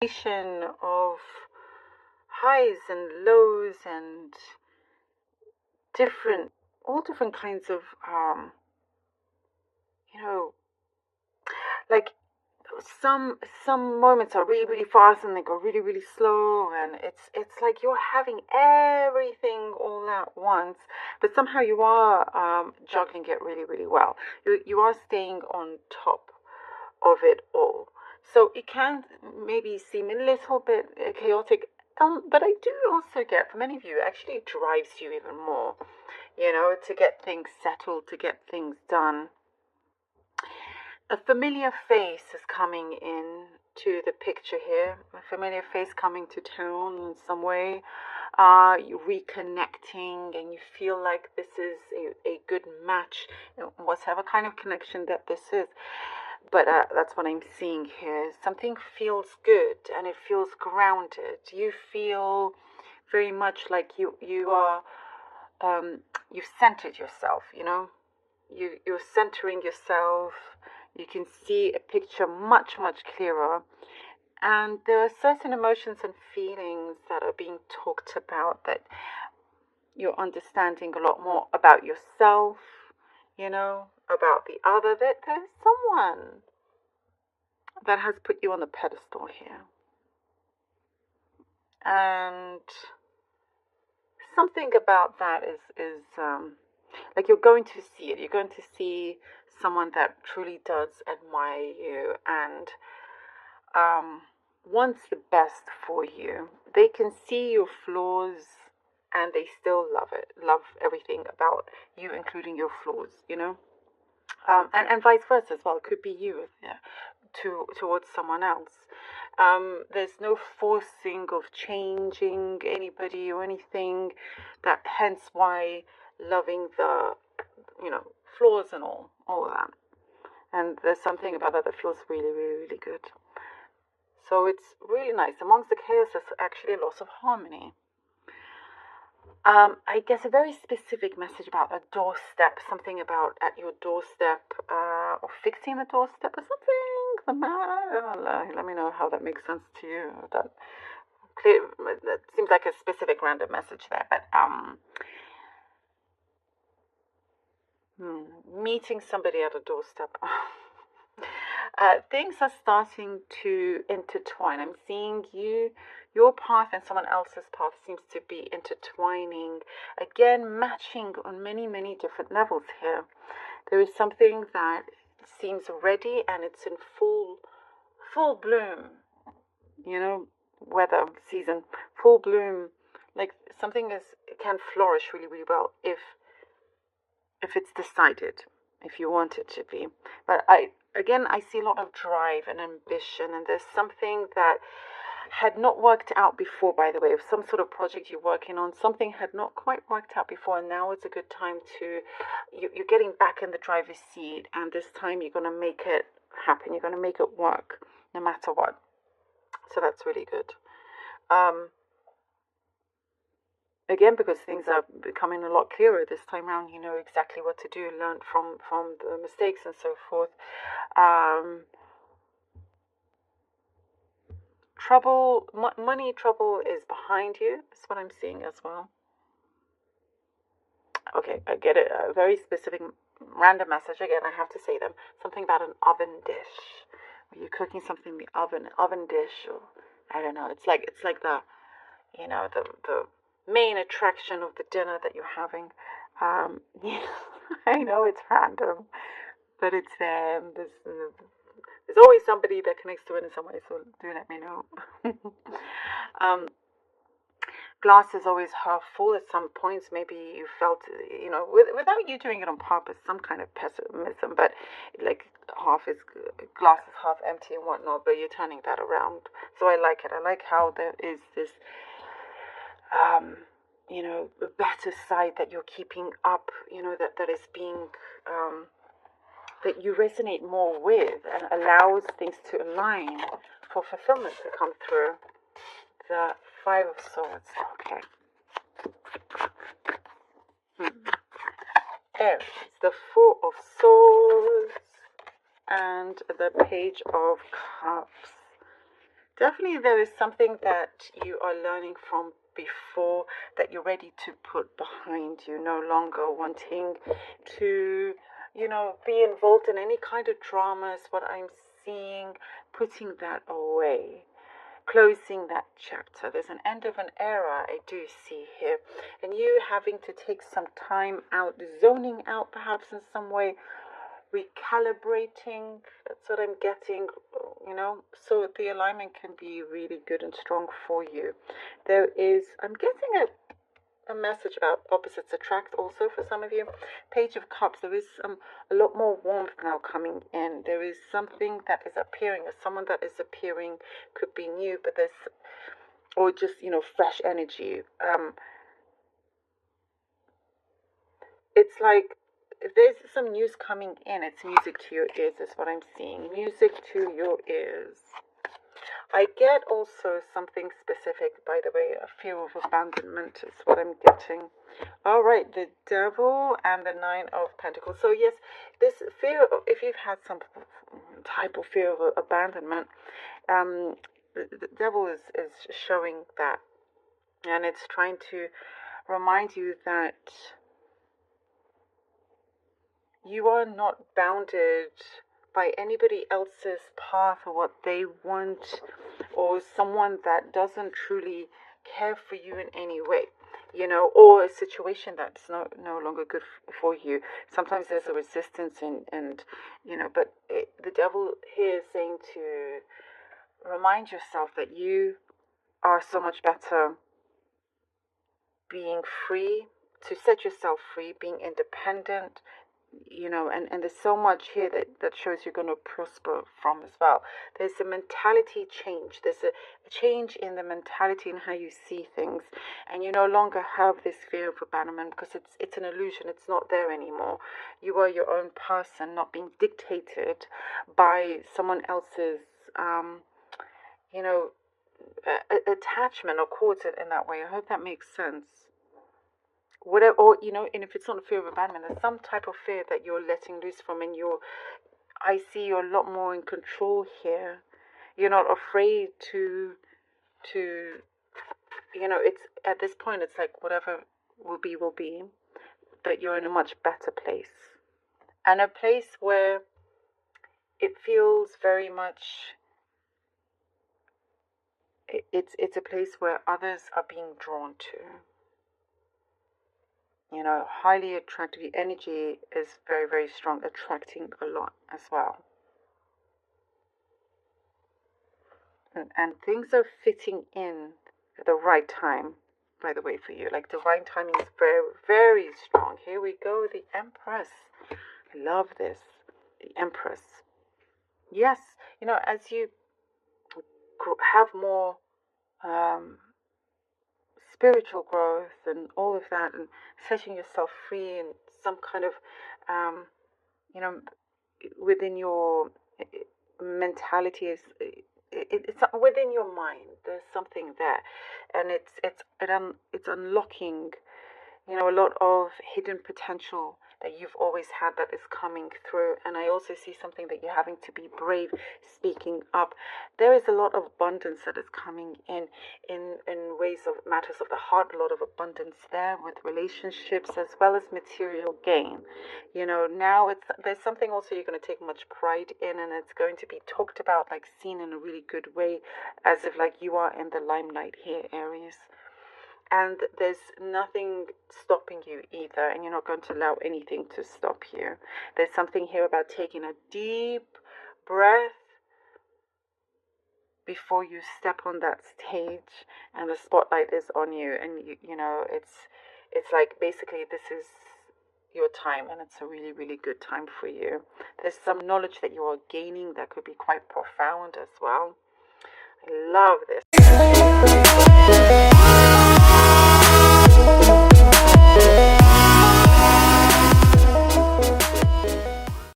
Of highs and lows and all different kinds of, you know, like some moments are really really fast and they go really really slow, and it's like you're having everything all at once, but somehow you are juggling it really really well. You are staying on top of it all. So it can maybe seem a little bit chaotic, but I do also get, for many of you, actually it drives you even more, to get things settled, to get things done. A familiar face is coming in to the picture here, a familiar face coming to town in some way. You're reconnecting and you feel like this is a good match, whatever kind of connection that this is. But that's what I'm seeing here. Something feels good and it feels grounded. You feel very much like you are you've centered yourself. You're centering yourself. You can see a picture much much clearer, and there are certain emotions and feelings that are being talked about, that you're understanding a lot more about yourself, about the other, that there's someone that has put you on the pedestal here. And something about that is like you're going to see it. You're going to see someone that truly does admire you and wants the best for you. They can see your flaws and they still love everything about you, including your flaws, and vice versa as well. It could be you, yeah, towards someone else. There's no forcing of changing anybody or anything. That hence why loving the, flaws and all of that. And there's something about that feels really, really, really good. So it's really nice. Amongst the chaos, there's actually a loss of harmony. I guess a very specific message about a doorstep, something about at your doorstep, or fixing the doorstep or something. Let me know how that makes sense to you. That seems like a specific random message there, but meeting somebody at a doorstep. Things are starting to intertwine. I'm seeing your path and someone else's path seems to be intertwining, again matching on many many different levels here. There is something that seems ready and it's in full bloom, weather season, full bloom. Like something can flourish really really well if it's decided, if you want it to be. But I see a lot of drive and ambition, and there's something that had not worked out before, by the way, of some sort of project you're working on. Something had not quite worked out before, and now it's a good time to, you're getting back in the driver's seat, and this time you're going to make it happen. You're going to make it work no matter what. So that's really good. Again, because things are becoming a lot clearer this time around, you know exactly what to do, learn from the mistakes and so forth. Money trouble is behind you. That's what I'm seeing as well. Okay, I get it. A very specific random message. Again, I have to say them. Something about an oven dish. When you're cooking something in the oven dish, or I don't know. It's like the, the main attraction of the dinner that you're having. Yeah, I know it's random, but it's there. There's always somebody that connects to it in some way, so do let me know. Glass is always half full at some points. Maybe you felt, without you doing it on purpose, some kind of pessimism, but like glass is half empty and whatnot, but you're turning that around. So I like it. I like how there is this, a better side that you're keeping up, that is being, that you resonate more with and allows things to align for fulfillment to come through. The Five of Swords. Okay. Aries, the Four of Swords, and the Page of Cups. Definitely, there is something that you are learning from before that you're ready to put behind you, no longer wanting to, be involved in any kind of dramas. What I'm seeing, putting that away, closing that chapter. There's an end of an era I do see here, and you having to take some time out, zoning out perhaps in some way, recalibrating. That's what I'm getting, so the alignment can be really good and strong for you. I'm getting a message about opposites attract also for some of you. Page of Cups, there is a lot more warmth now coming in. There is something that is appearing, or someone that is appearing, could be new, but or just, fresh energy. It's like if there's some news coming in, it's music to your ears, is what I'm seeing. Music to your ears. I get also something specific, by the way, a fear of abandonment is what I'm getting. All right, the Devil and the Nine of Pentacles. So yes, this fear of, if you've had some type of fear of abandonment, the Devil is showing that, and it's trying to remind you that you are not bounded by anybody else's path or what they want, or someone that doesn't truly care for you in any way, or a situation that's no longer good for you. Sometimes there's a resistance and but the Devil here is saying to remind yourself that you are so much better being free, to set yourself free, being independent, and there's so much here that shows you're going to prosper from as well. There's a mentality change. There's a change in the mentality and how you see things, and you no longer have this fear of abandonment because it's an illusion. It's not there anymore. You are your own person, not being dictated by someone else's attachment or cords in that way. I hope that makes sense. Whatever, or and if it's not a fear of abandonment, there's some type of fear that you're letting loose from, and I see you're a lot more in control here. You're not afraid to it's at this point, it's like whatever will be, but you're in a much better place, and a place where it feels very much, it's a place where others are being drawn to. Highly attractive. The energy is very, very strong, attracting a lot as well. And things are fitting in at the right time, by the way, for you. Like divine timing is very, very strong. Here we go, the Empress. I love this. The Empress. Yes, as you have more spiritual growth and all of that, and setting yourself free and some kind of within your mentality, it's within your mind. There's something there, and it's unlocking a lot of hidden potential that you've always had that is coming through. And I also see something that you're having to be brave, speaking up. There is a lot of abundance that is coming in ways of matters of the heart, a lot of abundance there with relationships as well as material gain. Now there's something also you're going to take much pride in, and it's going to be talked about, like seen in a really good way, as if like you are in the limelight here, Aries. And there's nothing stopping you either, and you're not going to allow anything to stop you. There's something here about taking a deep breath before you step on that stage and the spotlight is on you, and it's like basically this is your time, and it's a really, really good time for you. There's some knowledge that you are gaining that could be quite profound as well. I love this.